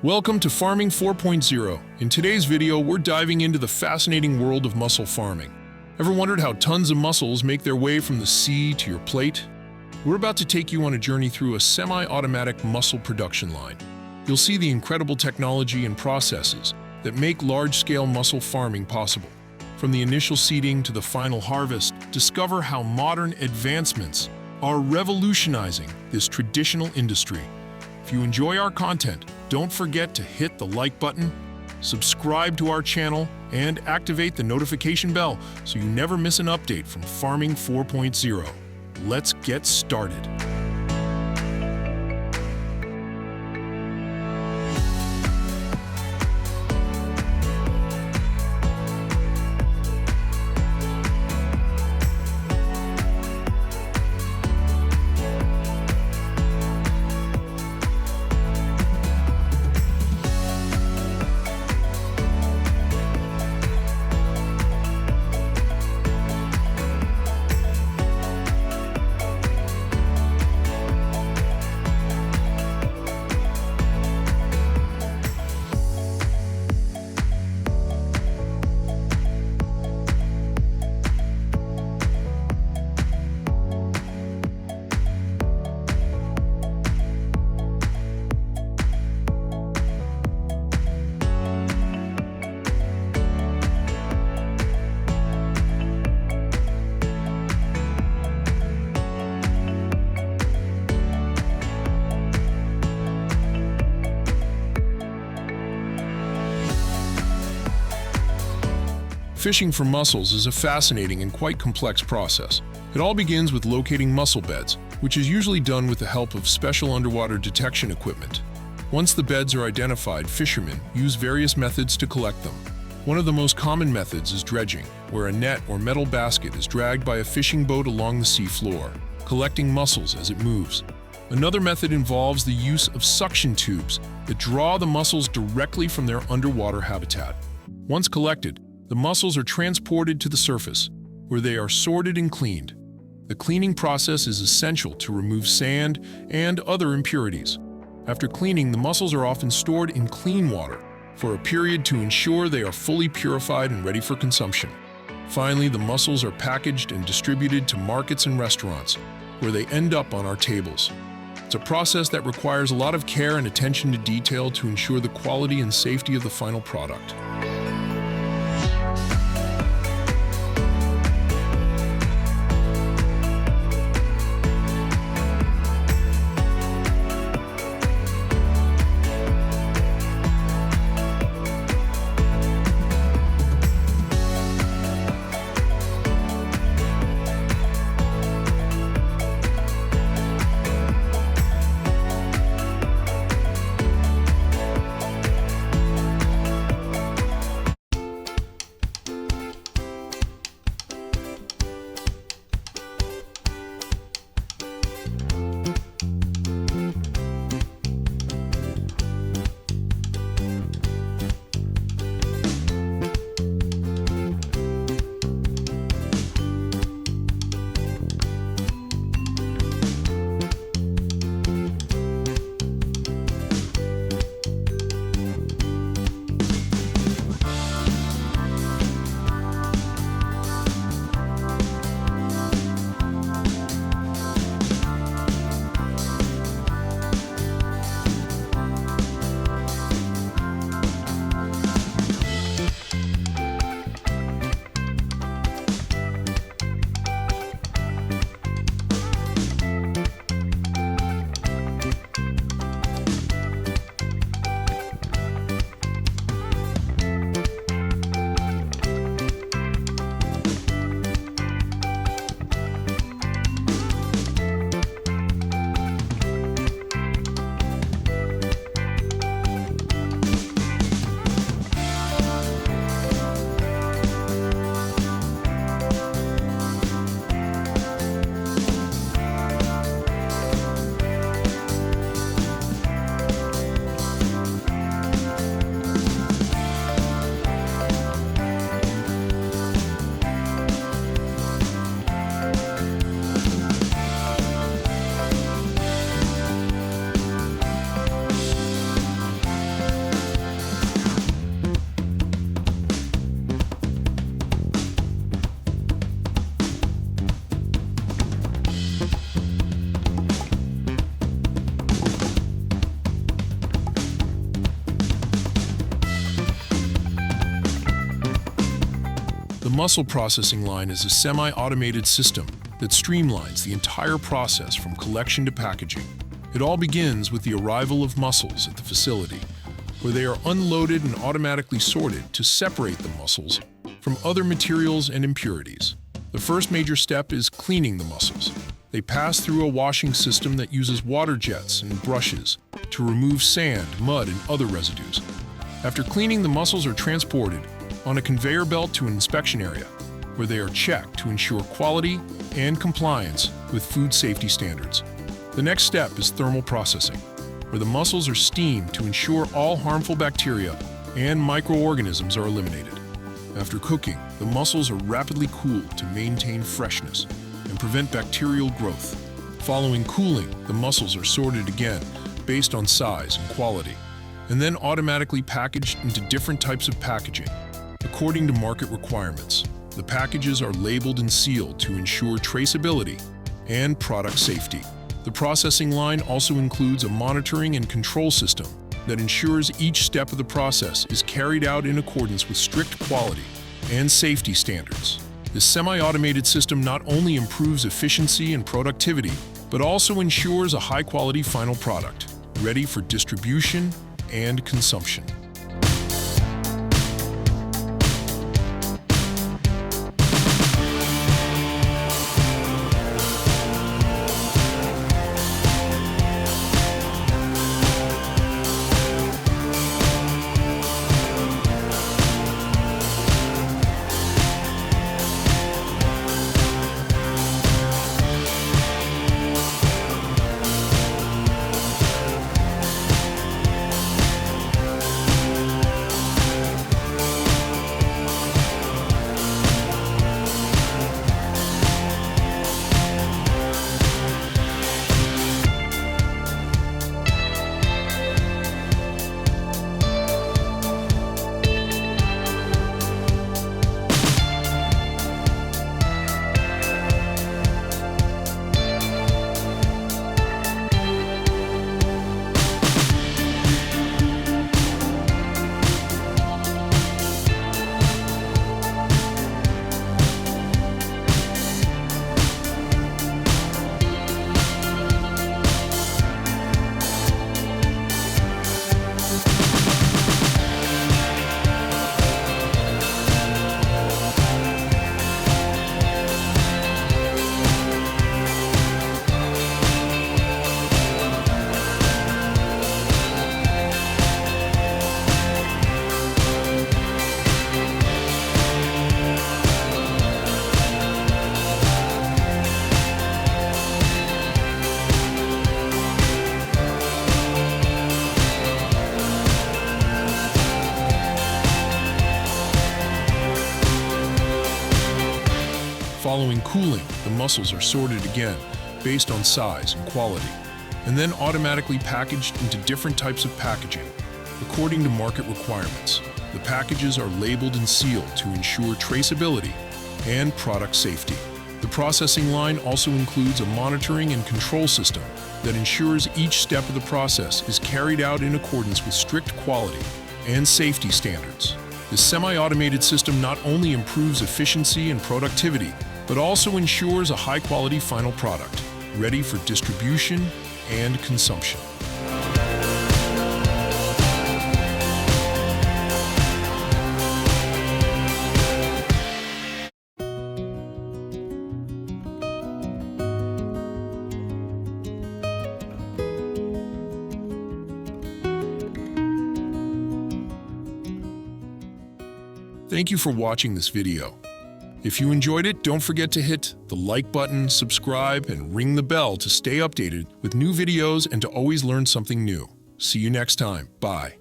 Welcome to Farming 4.0. In today's video, we're diving into the fascinating world of mussel farming. Ever wondered how tons of mussels make their way from the sea to your plate? We're about to take you on a journey through a semi-automatic mussel production line. You'll see the incredible technology and processes that make large-scale mussel farming possible. From the initial seeding to the final harvest, discover how modern advancements are revolutionizing this traditional industry. If you enjoy our content, don't forget to hit the like button, subscribe to our channel, and activate the notification bell so you never miss an update from Farming 4.0. Let's get started. Fishing for mussels is a fascinating and quite complex process. It all begins with locating mussel beds, which is usually done with the help of special underwater detection equipment. Once the beds are identified, fishermen use various methods to collect them. One of the most common methods is dredging, where a net or metal basket is dragged by a fishing boat along the sea floor, collecting mussels as it moves. Another method involves the use of suction tubes that draw the mussels directly from their underwater habitat. Once collected, the mussels are transported to the surface, where they are sorted and cleaned. The cleaning process is essential to remove sand and other impurities. After cleaning, the mussels are often stored in clean water for a period to ensure they are fully purified and ready for consumption. Finally, the mussels are packaged and distributed to markets and restaurants, where they end up on our tables. It's a process that requires a lot of care and attention to detail to ensure the quality and safety of the final product. mussel processing line is a semi-automated system that streamlines the entire process from collection to packaging. It all begins with the arrival of mussels at the facility, where they are unloaded and automatically sorted to separate the mussels from other materials and impurities. The first major step is cleaning the mussels. They pass through a washing system that uses water jets and brushes to remove sand, mud, and other residues. After cleaning, the mussels are transported on a conveyor belt to an inspection area, where they are checked to ensure quality and compliance with food safety standards. The next step is thermal processing, where the mussels are steamed to ensure all harmful bacteria and microorganisms are eliminated. After cooking, the mussels are rapidly cooled to maintain freshness and prevent bacterial growth. Following cooling, the mussels are sorted again based on size and quality, and then automatically packaged into different types of packaging. According to market requirements, the packages are labeled and sealed to ensure traceability and product safety. The processing line also includes a monitoring and control system that ensures each step of the process is carried out in accordance with strict quality and safety standards. This semi-automated system not only improves efficiency and productivity, but also ensures a high-quality final product, ready for distribution and consumption. Following cooling, the mussels are sorted again based on size and quality, and then automatically packaged into different types of packaging. According to market requirements, the packages are labeled and sealed to ensure traceability and product safety. The processing line also includes a monitoring and control system that ensures each step of the process is carried out in accordance with strict quality and safety standards. This semi-automated system not only improves efficiency and productivity, but also ensures a high-quality final product, ready for distribution and consumption. Thank you for watching this video. If you enjoyed it, don't forget to hit the like button, subscribe, and ring the bell to stay updated with new videos and to always learn something new. See you next time. Bye.